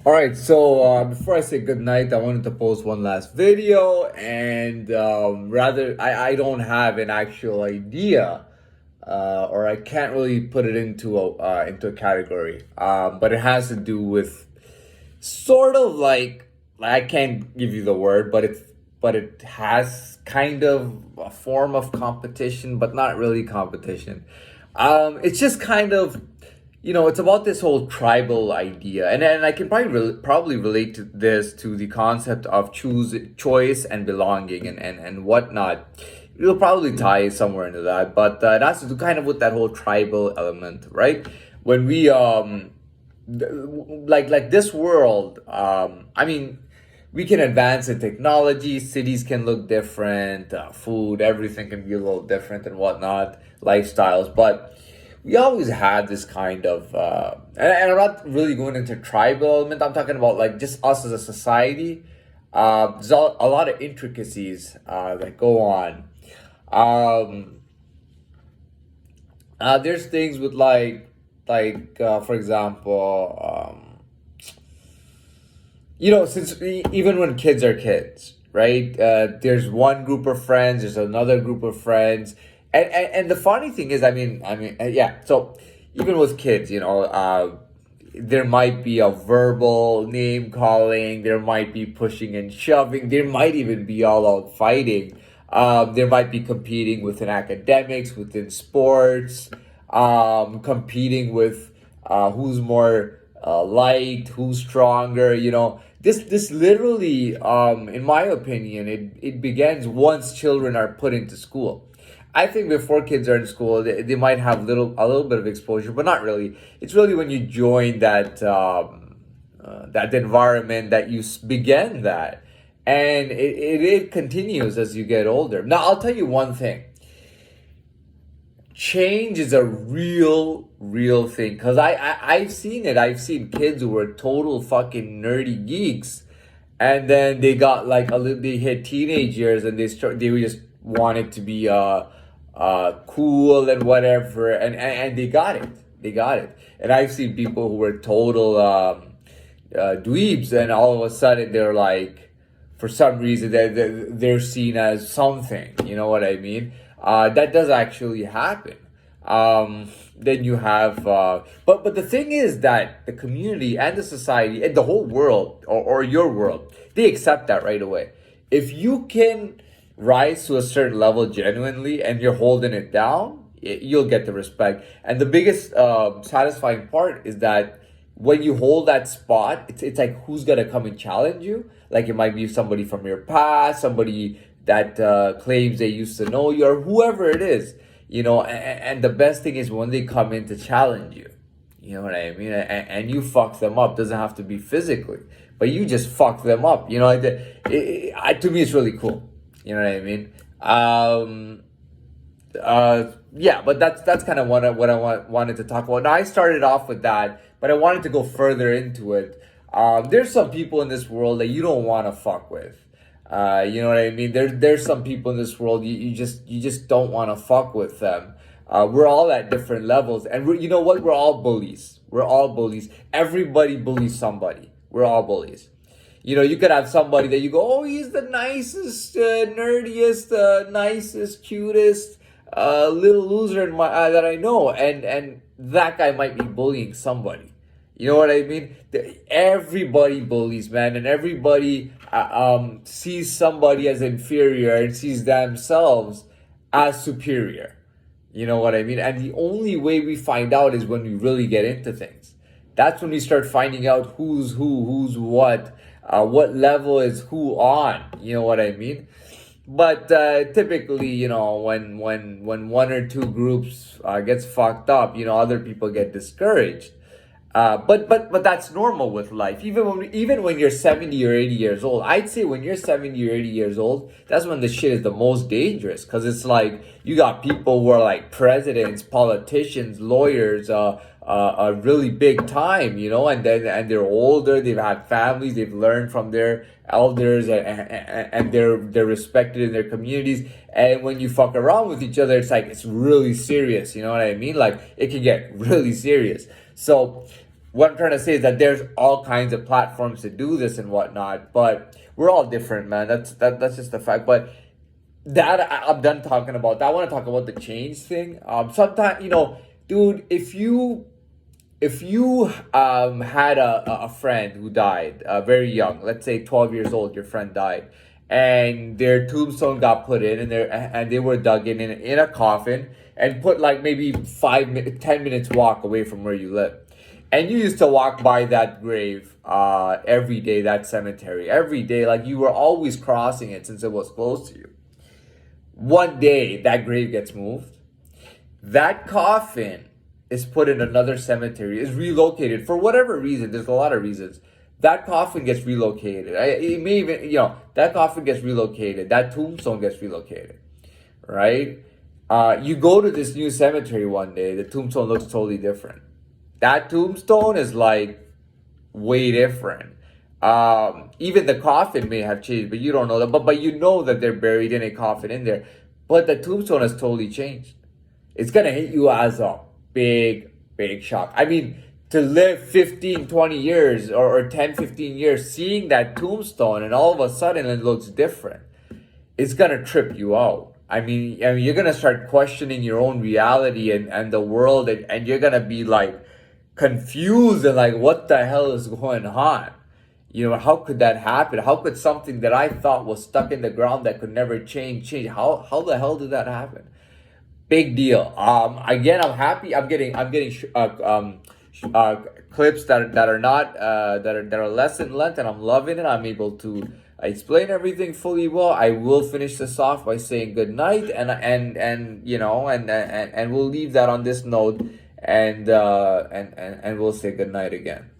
All right, so before I say good night, I wanted to post one last video, and rather, I don't have an actual idea, or I can't really put it into a category, but it has to do with sort of like I can't give you the word, but it has kind of a form of competition, but not really competition. It's just kind of, it's about this whole tribal idea, and I can probably relate to this to the concept of choice and belonging and whatnot. It'll probably tie somewhere into that, but that's to do kind of with that whole tribal element, right? When we like this world, I mean, we can advance in technology, cities can look different, food, everything can be a little different and whatnot, lifestyles, but we always had this kind of and I'm not really going into tribal element, I'm talking about like just us as a society. There's a lot of intricacies that go on. um there's things with for example, since even when kids are kids, right? There's one group of friends, there's another group of friends, and the funny thing is, yeah. So even with kids, there might be a verbal name calling, there might be pushing and shoving, there might even be all out fighting. There might be competing within academics, within sports, competing with who's more light, who's stronger. This literally, in my opinion, it begins once children are put into school. I think before kids are in school, they might have a little bit of exposure, but not really. It's really when you join that environment that begin that, and it continues as you get older. Now, I'll tell you one thing: change is a real thing, because I've seen it. I've seen kids who were total fucking nerdy geeks, and then they got like they hit teenage years, and they just wanted to be cool and whatever, and they got it. And I've seen people who were total dweebs, and all of a sudden they're like, for some reason they're seen as something. You know what I mean? That does actually happen. Then you have, but the thing is that the community and the society and the whole world, or your world, they accept that right away. If you can rise to a certain level genuinely and you're holding it down, you'll get the respect. And the biggest satisfying part is that when you hold that spot, it's like, who's gonna come and challenge you? Like, it might be somebody from your past, somebody that claims they used to know you, or whoever it is. And the best thing is when they come in to challenge you. You know what I mean? And you fuck them up. Doesn't have to be physically, but you just fuck them up. To me, it's really cool. You know what I mean? Yeah, but that's kind of what wanted to talk about. Now, I started off with that, but I wanted to go further into it. There's some people in this world that you don't want to fuck with. You know what I mean? There's some people in this world you just don't want to fuck with them. We're all at different levels, and you know what? We're all bullies. We're all bullies. Everybody bullies somebody. We're all bullies. You could have somebody that you go, oh, he's the nicest, nerdiest, nicest, cutest, little loser that I know, and that guy might be bullying somebody. You know what I mean? Everybody bullies, man, and everybody sees somebody as inferior and sees themselves as superior. You know what I mean? And the only way we find out is when we really get into things. That's when we start finding out who's who, who's what level is who on. You know what I mean? But typically, when one or two groups gets fucked up, other people get discouraged. But that's normal with life. Even when you're 70 or 80 years old, I'd say when you're 70 or 80 years old, that's when the shit is the most dangerous, because it's like you got people who are like presidents, politicians, lawyers, a really big time, and they're older, they've had families, they've learned from their elders, and they're respected in their communities. And when you fuck around with each other, it's really serious. You know what I mean? Like, it can get really serious. So what I'm trying to say is that there's all kinds of platforms to do this and whatnot, but we're all different, man. That's just the fact. But I'm done talking about that. I want to talk about the change thing. Sometimes, dude, if you had a friend who died very young, let's say 12 years old, your friend died, and their tombstone got put in, and they were dug in a coffin and put like maybe 5 minutes, 10 minutes walk away from where you live, and you used to walk by that grave every day, that cemetery every day, like you were always crossing it since it was close to you. One day that grave gets moved, that coffin is put in another cemetery, is relocated for whatever reason. There's a lot of reasons. That coffin gets relocated. It may even, that coffin gets relocated. That tombstone gets relocated, right? You go to this new cemetery one day, the tombstone looks totally different. That tombstone is like way different. Even the coffin may have changed, but you don't know that. But you know that they're buried in a coffin in there. But the tombstone has totally changed. It's gonna hit you as a big, big shock. I mean, to live 15, 20 years or 10, 15 years seeing that tombstone and all of a sudden it looks different, it's gonna trip you out. I mean, you're gonna start questioning your own reality and the world, and you're gonna be like confused and like, what the hell is going on? How could that happen? How could something that I thought was stuck in the ground that could never change? How the hell did that happen? Big deal. Again, I'm happy. I'm getting clips that are not that are less in length, and I'm loving it. I'm able to explain everything fully well. I will finish this off by saying good night, and we'll leave that on this note, and we'll say good night again.